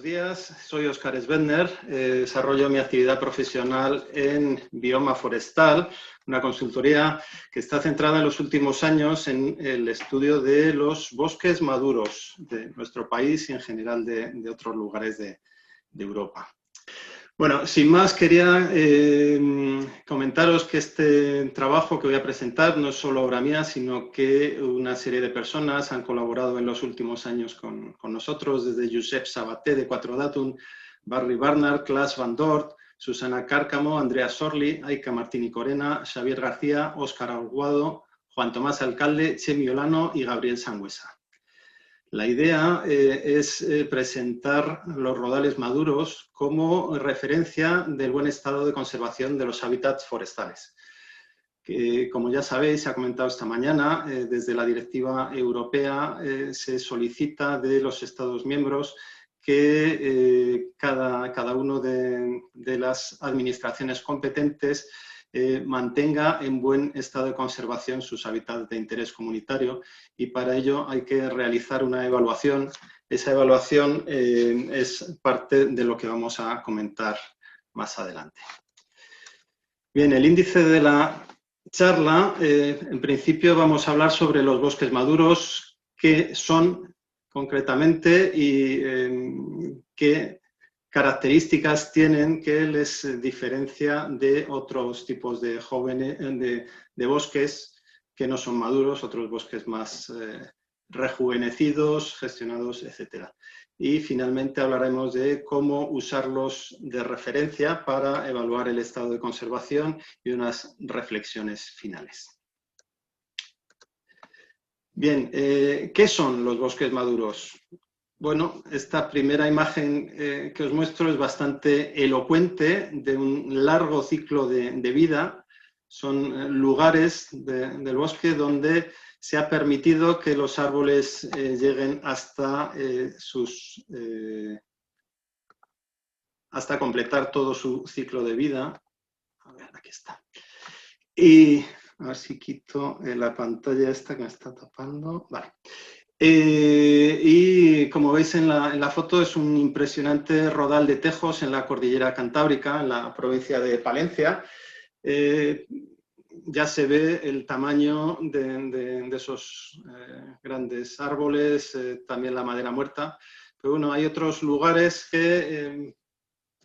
días, soy Óscar Svendner, desarrollo mi actividad profesional en Bioma Forestal, una consultoría que está centrada en los últimos años en el estudio de los bosques maduros de nuestro país y en general de otros lugares de Europa. Bueno, sin más, quería comentaros que este trabajo que voy a presentar no es solo obra mía, sino que una serie de personas han colaborado en los últimos años con nosotros, desde Josep Sabaté de Quattro Datum, Barry Barnard, Klaas van Dort, Susana Cárcamo, Andrea Sorli, Aika Martini Corena, Xavier García, Óscar Aguado, Juan Tomás Alcalde, Chemi Olano y Gabriel Sangüesa. La idea es presentar los rodales maduros como referencia del buen estado de conservación de los hábitats forestales. Que, como ya sabéis, se ha comentado esta mañana, desde la Directiva Europea se solicita de los Estados miembros que cada uno de las administraciones competentes mantenga en buen estado de conservación sus hábitats de interés comunitario, y para ello hay que realizar una evaluación. Esa evaluación es parte de lo que vamos a comentar más adelante. Bien, el índice de la charla, en principio vamos a hablar sobre los bosques maduros, qué son concretamente y qué características tienen que les diferencia de otros tipos de bosques que no son maduros, otros bosques más rejuvenecidos, gestionados, etc. Y finalmente hablaremos de cómo usarlos de referencia para evaluar el estado de conservación y unas reflexiones finales. Bien, ¿qué son los bosques maduros? Bueno, esta primera imagen que os muestro es bastante elocuente de un largo ciclo de vida. Son lugares del bosque donde se ha permitido que los árboles lleguen hasta hasta completar todo su ciclo de vida. A ver, aquí está. Y a ver si quito la pantalla esta que me está tapando. Vale. Y como veis en la foto, es un impresionante rodal de tejos en la cordillera Cantábrica, en la provincia de Palencia. Ya se ve el tamaño de esos grandes árboles, también la madera muerta. Pero bueno, hay otros lugares que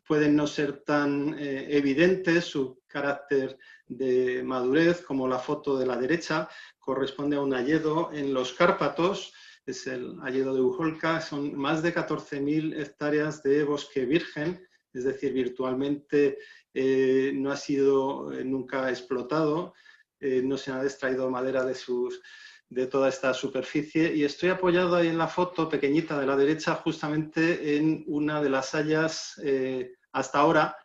pueden no ser tan evidentes su carácter de madurez, como la foto de la derecha, corresponde a un hayedo en los Cárpatos. Es el hayedo de Ujolka, son más de 14.000 hectáreas de bosque virgen, es decir, virtualmente no ha sido nunca explotado, no se ha extraído madera de toda esta superficie, y estoy apoyado ahí en la foto pequeñita de la derecha justamente en una de las hayas hasta ahora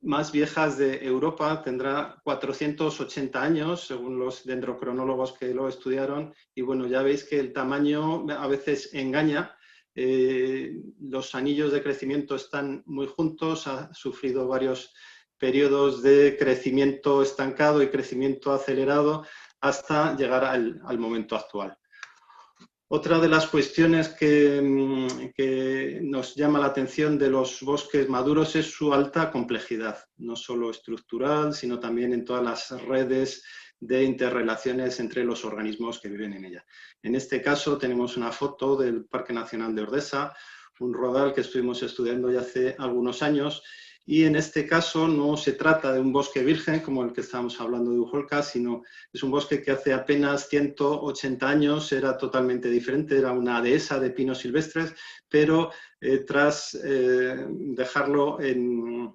más viejas de Europa. Tendrá 480 años, según los dendrocronólogos que lo estudiaron, y bueno, ya veis que el tamaño a veces engaña. Los anillos de crecimiento están muy juntos, ha sufrido varios periodos de crecimiento estancado y crecimiento acelerado hasta llegar al momento actual. Otra de las cuestiones que nos llama la atención de los bosques maduros es su alta complejidad, no solo estructural, sino también en todas las redes de interrelaciones entre los organismos que viven en ella. En este caso tenemos una foto del Parque Nacional de Ordesa, un rodal que estuvimos estudiando ya hace algunos años, y en este caso no se trata de un bosque virgen como el que estábamos hablando de Ujolka, sino es un bosque que hace apenas 180 años era totalmente diferente, era una dehesa de pinos silvestres, pero tras dejarlo en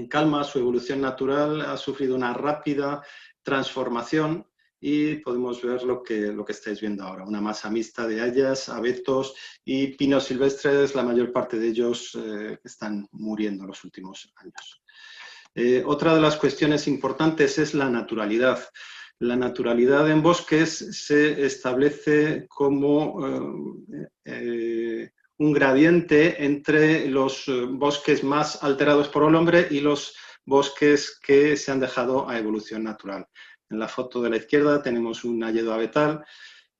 calma, su evolución natural ha sufrido una rápida transformación, y podemos ver lo que estáis viendo ahora, una masa mixta de hayas, abetos y pinos silvestres, la mayor parte de ellos están muriendo en los últimos años. Otra de las cuestiones importantes es la naturalidad. La naturalidad en bosques se establece como un gradiente entre los bosques más alterados por el hombre y los bosques que se han dejado a evolución natural. En la foto de la izquierda tenemos un hayedo abetal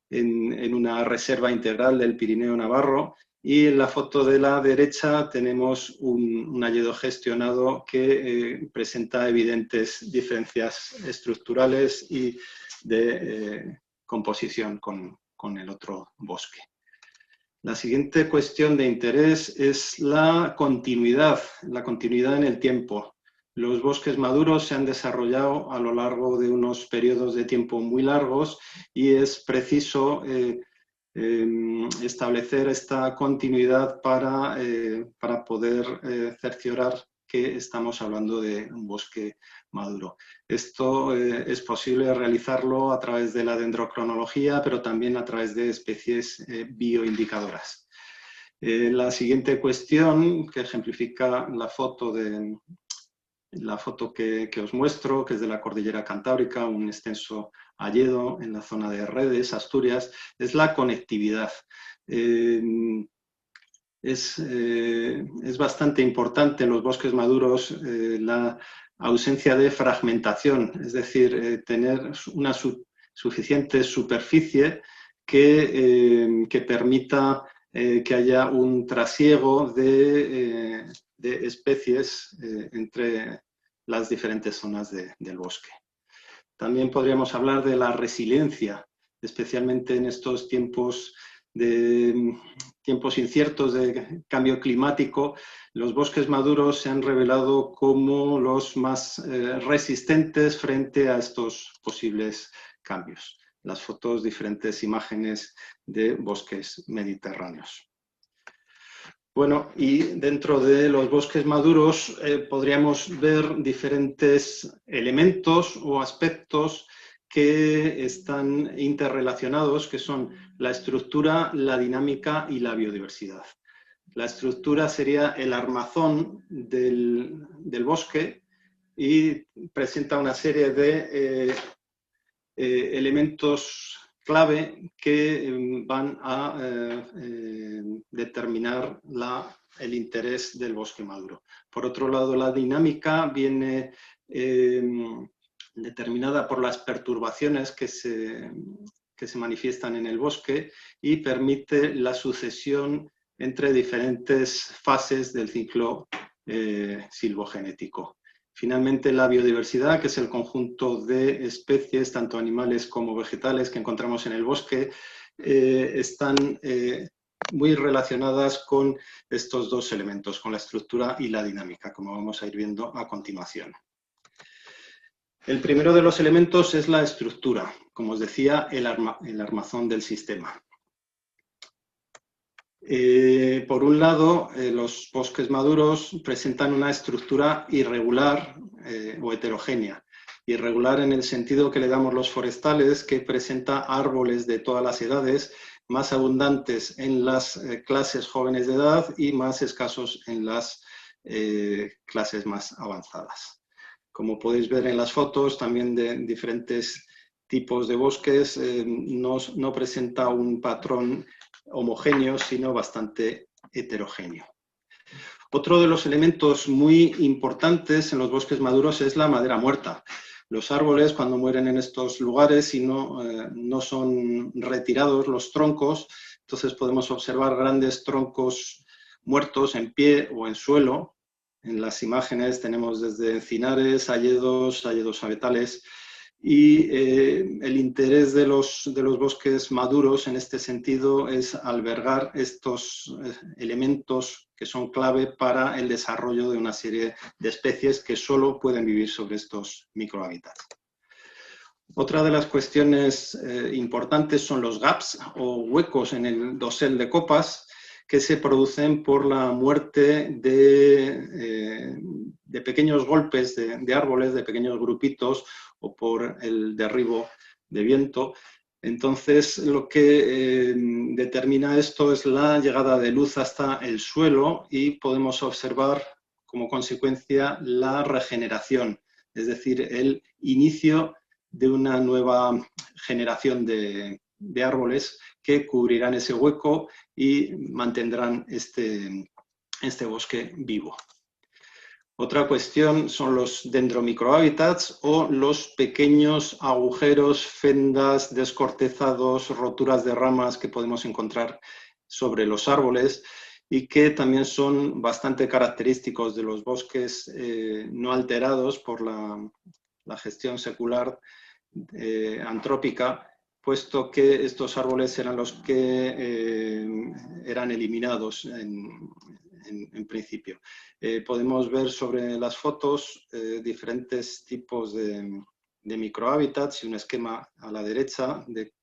en una reserva integral del Pirineo Navarro, Y en la foto de la derecha tenemos un hayedo gestionado que presenta evidentes diferencias estructurales y de composición con el otro bosque. La siguiente cuestión de interés es la continuidad en el tiempo. Los bosques maduros se han desarrollado a lo largo de unos periodos de tiempo muy largos y es preciso establecer esta continuidad para poder cerciorar que estamos hablando de un bosque maduro. Esto es posible realizarlo a través de la dendrocronología, pero también a través de especies bioindicadoras. La siguiente cuestión, que ejemplifica la foto que os muestro, que es de la Cordillera Cantábrica, un extenso hayedo en la zona de Redes, Asturias, es la conectividad. Es bastante importante en los bosques maduros la ausencia de fragmentación, es decir, tener una suficiente superficie que permita que haya un trasiego de especies entre las diferentes zonas del bosque. También podríamos hablar de la resiliencia, especialmente en estos tiempos inciertos de cambio climático. Los bosques maduros se han revelado como los más resistentes frente a estos posibles cambios. Las fotos, diferentes imágenes de bosques mediterráneos. Bueno, y dentro de los bosques maduros podríamos ver diferentes elementos o aspectos que están interrelacionados, que son la estructura, la dinámica y la biodiversidad. La estructura sería el armazón del bosque y presenta una serie de elementos clave que van a determinar el interés del bosque maduro. Por otro lado, la dinámica viene determinada por las perturbaciones que se manifiestan en el bosque y permite la sucesión entre diferentes fases del ciclo silvogenético. Finalmente, la biodiversidad, que es el conjunto de especies, tanto animales como vegetales, que encontramos en el bosque, están muy relacionadas con estos dos elementos, con la estructura y la dinámica, como vamos a ir viendo a continuación. El primero de los elementos es la estructura, como os decía, el armazón del sistema. Por un lado, los bosques maduros presentan una estructura irregular o heterogénea. Irregular en el sentido que le damos los forestales, que presenta árboles de todas las edades, más abundantes en las clases jóvenes de edad y más escasos en las clases más avanzadas. Como podéis ver en las fotos, también de diferentes tipos de bosques, no presenta un patrón homogéneo, sino bastante heterogéneo. Otro de los elementos muy importantes en los bosques maduros es la madera muerta. Los árboles, cuando mueren en estos lugares y no son retirados los troncos, entonces podemos observar grandes troncos muertos en pie o en suelo. En las imágenes tenemos desde encinares, hayedos abetales. Y el interés de los bosques maduros en este sentido es albergar estos elementos que son clave para el desarrollo de una serie de especies que solo pueden vivir sobre estos microhábitats. Otra de las cuestiones importantes son los gaps o huecos en el dosel de copas que se producen por la muerte de pequeños golpes de árboles, de pequeños grupitos, o por el derribo de viento. Entonces, lo que determina esto es la llegada de luz hasta el suelo y podemos observar como consecuencia la regeneración, es decir, el inicio de una nueva generación de árboles que cubrirán ese hueco y mantendrán este bosque vivo. Otra cuestión son los dendromicrohábitats o los pequeños agujeros, fendas, descortezados, roturas de ramas que podemos encontrar sobre los árboles y que también son bastante característicos de los bosques no alterados por la gestión secular antrópica, puesto que estos árboles eran los que eran eliminados en principio. Podemos ver sobre las fotos diferentes tipos de microhábitats y un esquema a la derecha de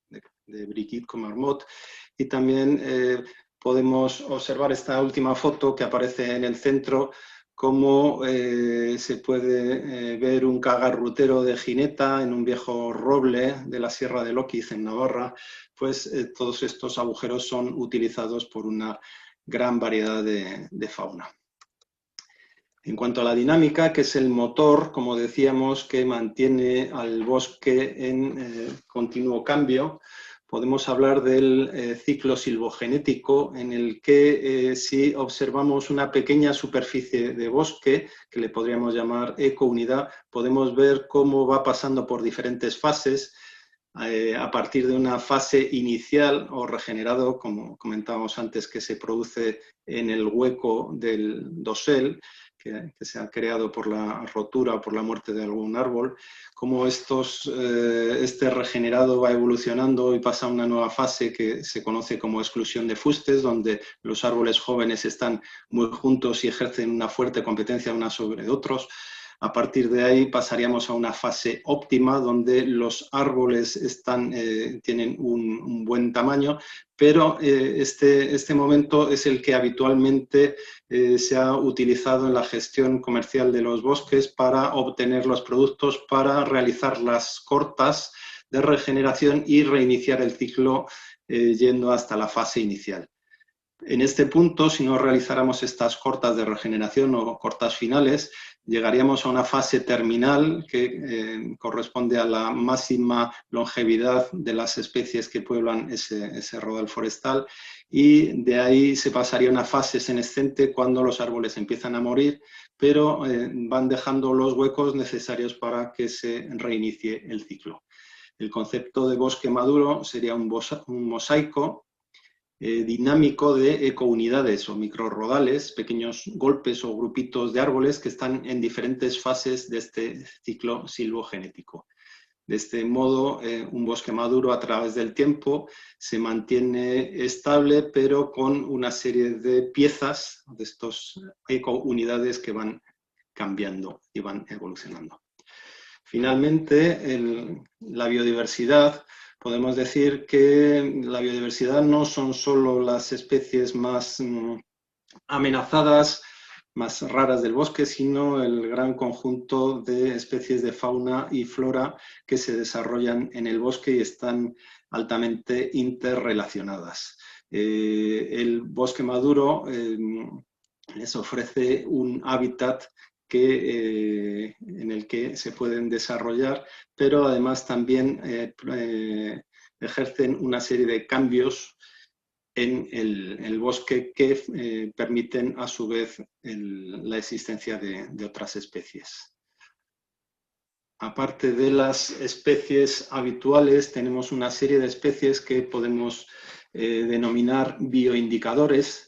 Brigitte Comarmot, y también podemos observar esta última foto que aparece en el centro, cómo se puede ver un cagarrutero de jineta en un viejo roble de la Sierra de Loquiz en Navarra. Pues todos estos agujeros son utilizados por una gran variedad de fauna. En cuanto a la dinámica, que es el motor, como decíamos, que mantiene al bosque en continuo cambio, podemos hablar del ciclo silvogenético, en el que si observamos una pequeña superficie de bosque, que le podríamos llamar ecounidad, podemos ver cómo va pasando por diferentes fases, a partir de una fase inicial o regenerado, como comentábamos antes, que se produce en el hueco del dosel, que se ha creado por la rotura o por la muerte de algún árbol, cómo este regenerado va evolucionando y pasa a una nueva fase que se conoce como exclusión de fustes, donde los árboles jóvenes están muy juntos y ejercen una fuerte competencia unos sobre otros. A partir de ahí pasaríamos a una fase óptima, donde los árboles tienen un buen tamaño, pero este momento es el que habitualmente se ha utilizado en la gestión comercial de los bosques para obtener los productos, para realizar las cortas de regeneración y reiniciar el ciclo yendo hasta la fase inicial. En este punto, si no realizáramos estas cortas de regeneración o cortas finales, llegaríamos a una fase terminal que corresponde a la máxima longevidad de las especies que pueblan ese rodal forestal, y de ahí se pasaría a una fase senescente cuando los árboles empiezan a morir, pero van dejando los huecos necesarios para que se reinicie el ciclo. El concepto de bosque maduro sería un mosaico dinámico de ecounidades o microrodales, pequeños golpes o grupitos de árboles que están en diferentes fases de este ciclo silvogenético. De este modo, un bosque maduro a través del tiempo se mantiene estable, pero con una serie de piezas de estos ecounidades que van cambiando y van evolucionando. Finalmente, la biodiversidad. Podemos decir que la biodiversidad no son solo las especies más amenazadas, más raras del bosque, sino el gran conjunto de especies de fauna y flora que se desarrollan en el bosque y están altamente interrelacionadas. El bosque maduro les ofrece un hábitat en el que se pueden desarrollar, pero además también ejercen una serie de cambios en el bosque que permiten a su vez la existencia de otras especies. Aparte de las especies habituales, tenemos una serie de especies que podemos denominar bioindicadores,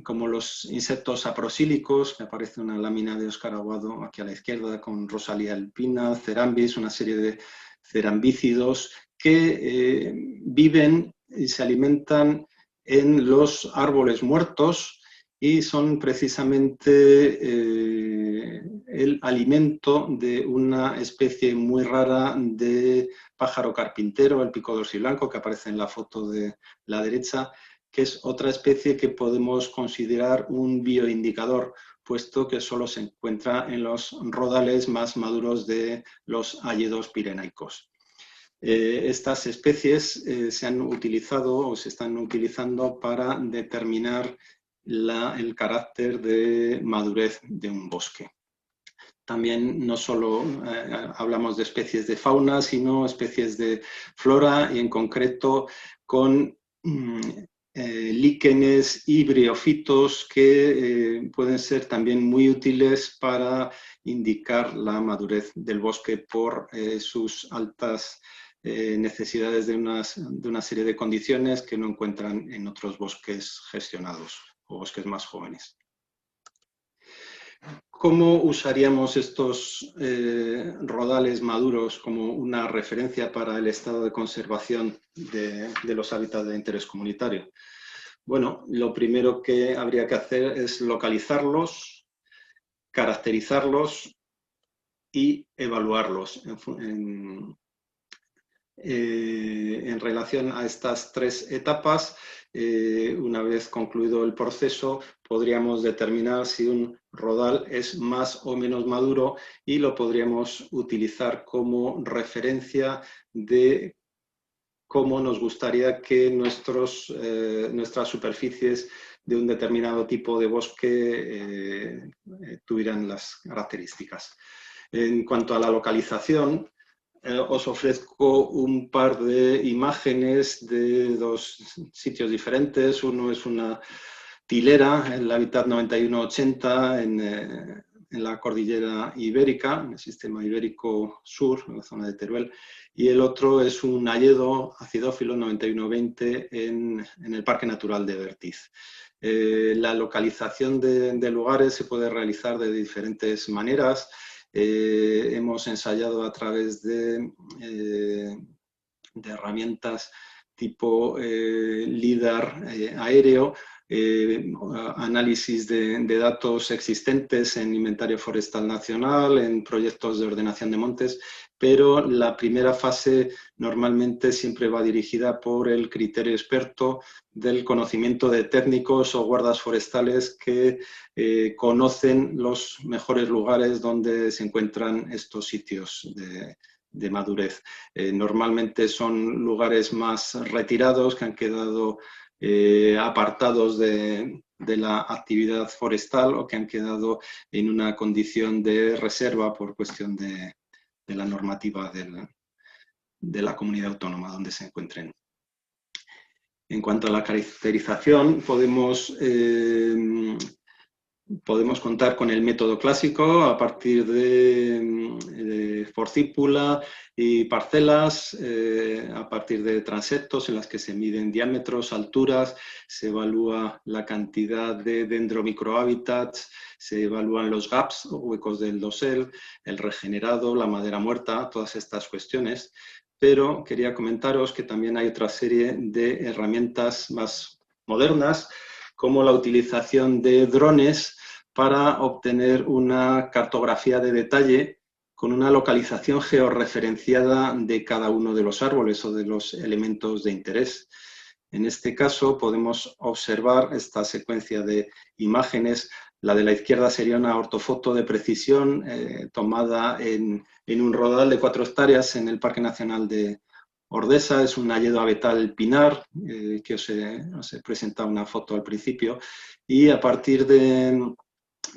como los insectos aprosílicos, que aparece una lámina de Óscar Aguado aquí a la izquierda con Rosalia alpina, cerambis, una serie de cerambícidos que viven y se alimentan en los árboles muertos y son precisamente el alimento de una especie muy rara de pájaro carpintero, el pico dorsiblanco, que aparece en la foto de la derecha, que es otra especie que podemos considerar un bioindicador, puesto que solo se encuentra en los rodales más maduros de los hayedos pirenaicos. Estas especies se han utilizado o se están utilizando para determinar el carácter de madurez de un bosque. También no solo hablamos de especies de fauna, sino especies de flora, y en concreto con líquenes y briófitos que pueden ser también muy útiles para indicar la madurez del bosque por sus altas necesidades de una serie de condiciones que no encuentran en otros bosques gestionados o bosques más jóvenes. ¿Cómo usaríamos estos rodales maduros como una referencia para el estado de conservación de los hábitats de interés comunitario? Bueno, lo primero que habría que hacer es localizarlos, caracterizarlos y evaluarlos. En relación a estas tres etapas, una vez concluido el proceso, podríamos determinar si un rodal es más o menos maduro y lo podríamos utilizar como referencia de cómo nos gustaría que nuestras superficies de un determinado tipo de bosque tuvieran las características. En cuanto a la localización, os ofrezco un par de imágenes de dos sitios diferentes. Uno es una tilera, el hábitat 9180 en la cordillera ibérica, en el sistema ibérico sur, en la zona de Teruel, y el otro es un hayedo acidófilo 9120 en el Parque Natural de Bertiz. La localización de lugares se puede realizar de diferentes maneras. Hemos ensayado a través de herramientas tipo LIDAR aéreo, análisis de datos existentes en Inventario Forestal Nacional, en proyectos de ordenación de montes, pero la primera fase normalmente siempre va dirigida por el criterio experto del conocimiento de técnicos o guardas forestales que conocen los mejores lugares donde se encuentran estos sitios de madurez. Normalmente son lugares más retirados que han quedado apartados de la actividad forestal o que han quedado en una condición de reserva por cuestión de la normativa de la comunidad autónoma donde se encuentren. En cuanto a la caracterización, podemos contar con el método clásico a partir de forcípula y parcelas, a partir de transeptos en las que se miden diámetros, alturas, se evalúa la cantidad de dendromicrohábitats, se evalúan los gaps o huecos del dosel, el regenerado, la madera muerta, todas estas cuestiones. Pero quería comentaros que también hay otra serie de herramientas más modernas, como la utilización de drones para obtener una cartografía de detalle con una localización georreferenciada de cada uno de los árboles o de los elementos de interés. En este caso podemos observar esta secuencia de imágenes. La de la izquierda sería una ortofoto de precisión tomada en un rodal de 4 hectáreas en el Parque Nacional de Ordesa. Es un hayedo abetal pinar, que os he presentado una foto al principio, y a partir de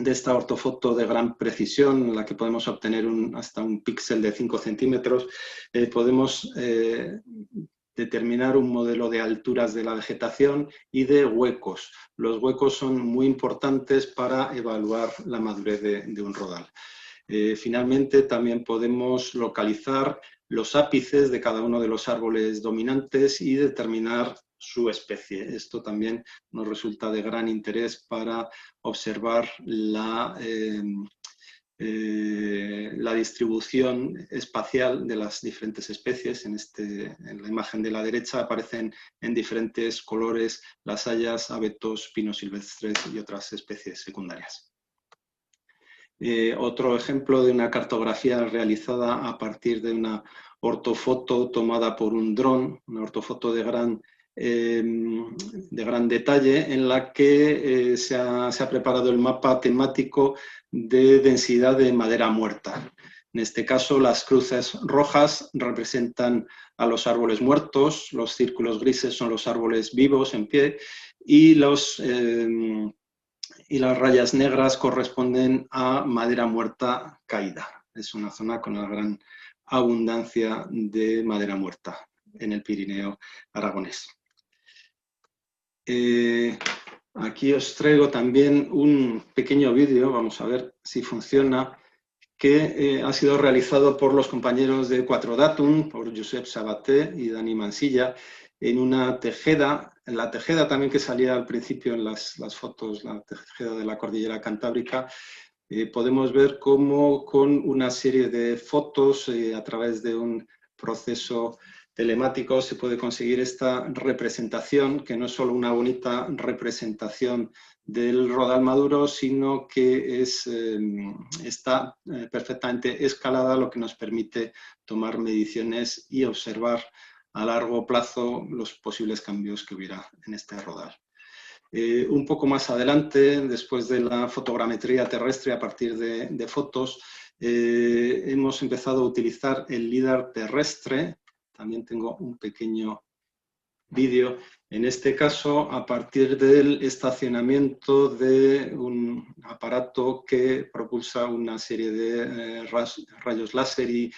esta ortofoto de gran precisión, en la que podemos obtener hasta un píxel de 5 centímetros, podemos determinar un modelo de alturas de la vegetación y de huecos. Los huecos son muy importantes para evaluar la madurez de un rodal. Finalmente, también podemos localizar los ápices de cada uno de los árboles dominantes y determinar su especie. Esto también nos resulta de gran interés para observar la distribución espacial de las diferentes especies. En la imagen de la derecha aparecen en diferentes colores las hayas, abetos, pinos silvestres y otras especies secundarias. Otro ejemplo de una cartografía realizada a partir de una ortofoto tomada por un dron, una ortofoto de gran detalle, en la que se ha preparado el mapa temático de densidad de madera muerta. En este caso, las cruces rojas representan a los árboles muertos, los círculos grises son los árboles vivos en pie y las rayas negras corresponden a madera muerta caída. Es una zona con una gran abundancia de madera muerta en el Pirineo aragonés. Aquí os traigo también un pequeño vídeo, vamos a ver si funciona, que ha sido realizado por los compañeros de 4Datum, por Josep Sabaté y Dani Mansilla, en una tejeda, la tejeda también que salía al principio en las fotos, la tejeda de la Cordillera Cantábrica. Podemos ver cómo con una serie de fotos a través de un proceso telemático se puede conseguir esta representación, que no es solo una bonita representación del rodal maduro, sino que está perfectamente escalada, lo que nos permite tomar mediciones y observar a largo plazo los posibles cambios que hubiera en este rodal. Un poco más adelante, después de la fotogrametría terrestre a partir de fotos, hemos empezado a utilizar el LIDAR terrestre. También tengo un pequeño vídeo. En este caso, a partir del estacionamiento de un aparato que propulsa una serie de rayos láser y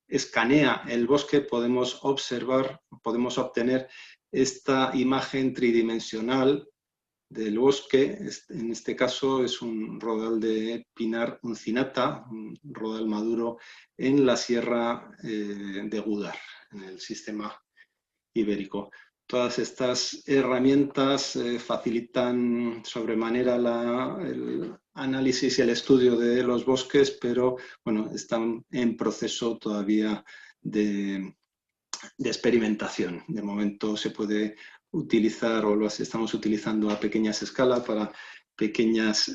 escanea el bosque, podemos obtener esta imagen tridimensional del bosque. En este caso es un rodal de pinar uncinata, un rodal maduro en la sierra de Gúdar, en el sistema ibérico. Todas estas herramientas facilitan sobremanera el análisis y el estudio de los bosques, pero bueno, están en proceso todavía de experimentación. De momento se puede utilizar, o lo estamos utilizando a pequeñas escalas para pequeñas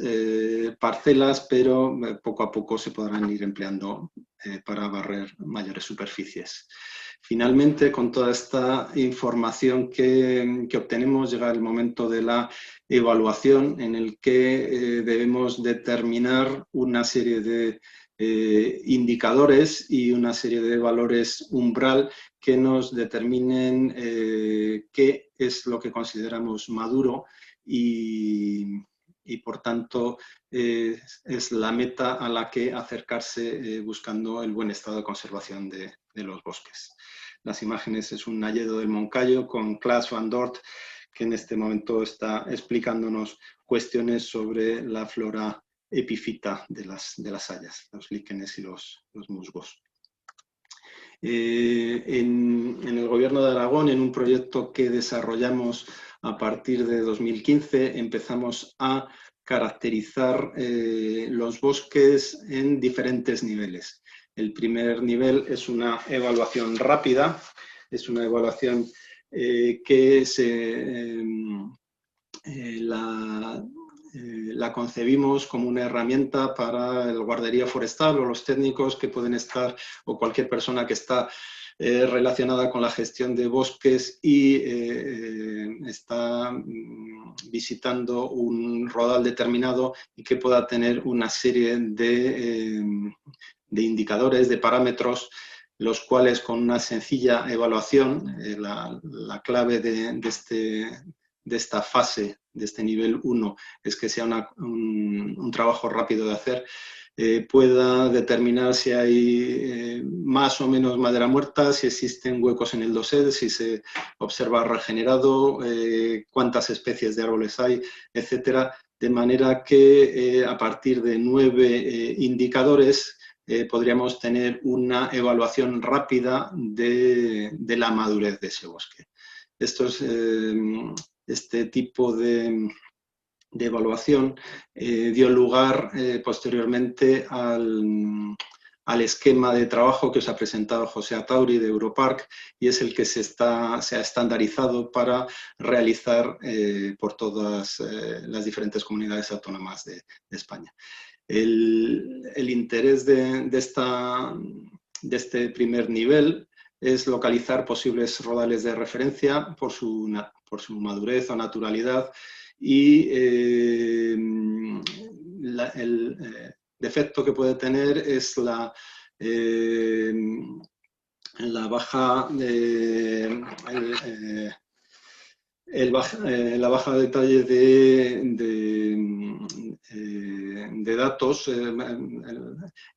parcelas, pero poco a poco se podrán ir empleando para barrer mayores superficies. Finalmente, con toda esta información que obtenemos, llega el momento de la evaluación, en el que debemos determinar una serie de indicadores y una serie de valores umbral que nos determinen qué es lo que consideramos maduro y por tanto es la meta a la que acercarse buscando el buen estado de conservación de los bosques. Las imágenes es un Nalledo del Moncayo con Klaas van Dort, que en este momento está explicándonos cuestiones sobre la flora epífita de las hayas, los líquenes y los musgos. En el Gobierno de Aragón, en un proyecto que desarrollamos a partir de 2015, empezamos a caracterizar los bosques en diferentes niveles. El primer nivel es una evaluación rápida, es una evaluación que la concebimos como una herramienta para el guardería forestal o los técnicos que pueden estar, o cualquier persona que está relacionada con la gestión de bosques y está visitando un rodal determinado y que pueda tener una serie de indicadores, de parámetros, los cuales con una sencilla evaluación, la clave de esta fase, de este nivel 1, es que sea un trabajo rápido de hacer, pueda determinar si hay más o menos madera muerta, si existen huecos en el dosel, si se observa regenerado, cuántas especies de árboles hay, etcétera, de manera que a partir de 9 indicadores podríamos tener una evaluación rápida de la madurez de ese bosque. Este tipo de evaluación dio lugar posteriormente al esquema de trabajo que os ha presentado José Atauri de Europark, y es el que se ha estandarizado para realizar por todas las diferentes comunidades autónomas de España. El interés de este primer nivel es localizar posibles rodales de referencia por su madurez o naturalidad, y el defecto que puede tener es la baja la baja detalle de datos.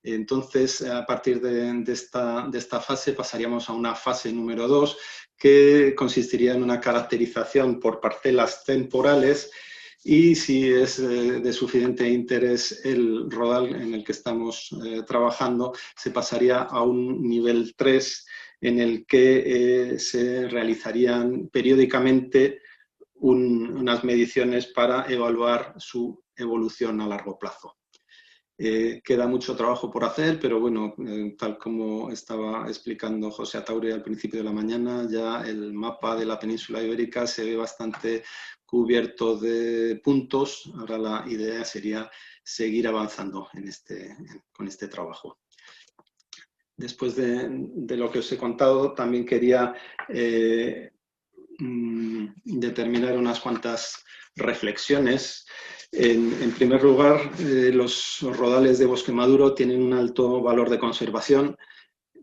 Entonces, a partir de esta fase pasaríamos a una fase número 2, que consistiría en una caracterización por parcelas temporales y si es de suficiente interés el rodal en el que estamos trabajando, se pasaría a un nivel 3 en el que se realizarían periódicamente unas mediciones para evaluar su evolución a largo plazo. Queda mucho trabajo por hacer, pero bueno, tal como estaba explicando José Ataure al principio de la mañana, ya el mapa de la península ibérica se ve bastante cubierto de puntos. Ahora la idea sería seguir avanzando con este trabajo. Después de lo que os he contado, también quería determinar unas cuantas reflexiones. En primer lugar, los rodales de bosque maduro tienen un alto valor de conservación,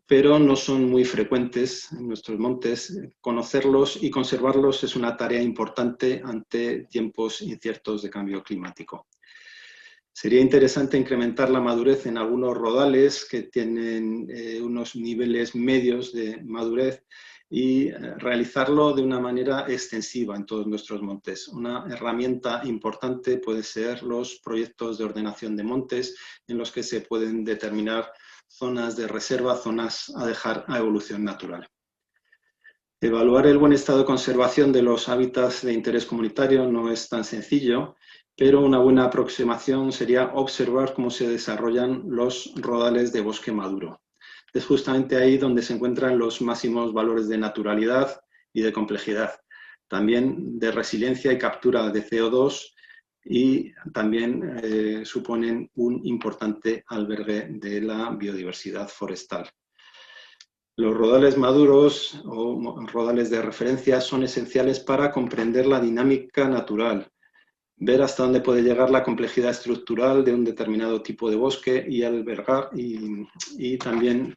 pero no son muy frecuentes en nuestros montes. Conocerlos y conservarlos es una tarea importante ante tiempos inciertos de cambio climático. Sería interesante incrementar la madurez en algunos rodales que tienen unos niveles medios de madurez y realizarlo de una manera extensiva en todos nuestros montes. Una herramienta importante puede ser los proyectos de ordenación de montes, en los que se pueden determinar zonas de reserva, zonas a dejar a evolución natural. Evaluar el buen estado de conservación de los hábitats de interés comunitario no es tan sencillo, pero una buena aproximación sería observar cómo se desarrollan los rodales de bosque maduro. Es justamente ahí donde se encuentran los máximos valores de naturalidad y de complejidad, también de resiliencia y captura de CO2, y también suponen un importante albergue de la biodiversidad forestal. Los rodales maduros o rodales de referencia son esenciales para comprender la dinámica natural, ver hasta dónde puede llegar la complejidad estructural de un determinado tipo de bosque y albergar, y también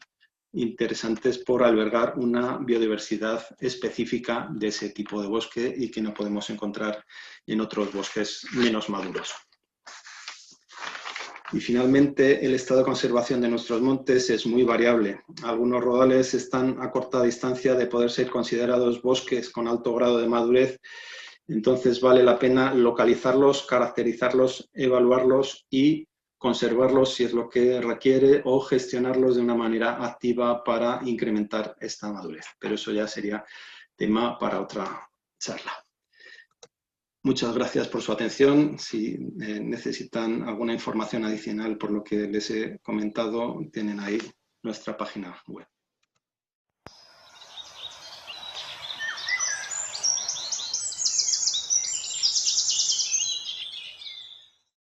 interesantes por albergar una biodiversidad específica de ese tipo de bosque y que no podemos encontrar en otros bosques menos maduros. Y finalmente, el estado de conservación de nuestros montes es muy variable. Algunos rodales están a corta distancia de poder ser considerados bosques con alto grado de madurez. Entonces vale la pena localizarlos, caracterizarlos, evaluarlos y conservarlos si es lo que requiere, o gestionarlos de una manera activa para incrementar esta madurez. Pero eso ya sería tema para otra charla. Muchas gracias por su atención. Si necesitan alguna información adicional por lo que les he comentado, tienen ahí nuestra página web.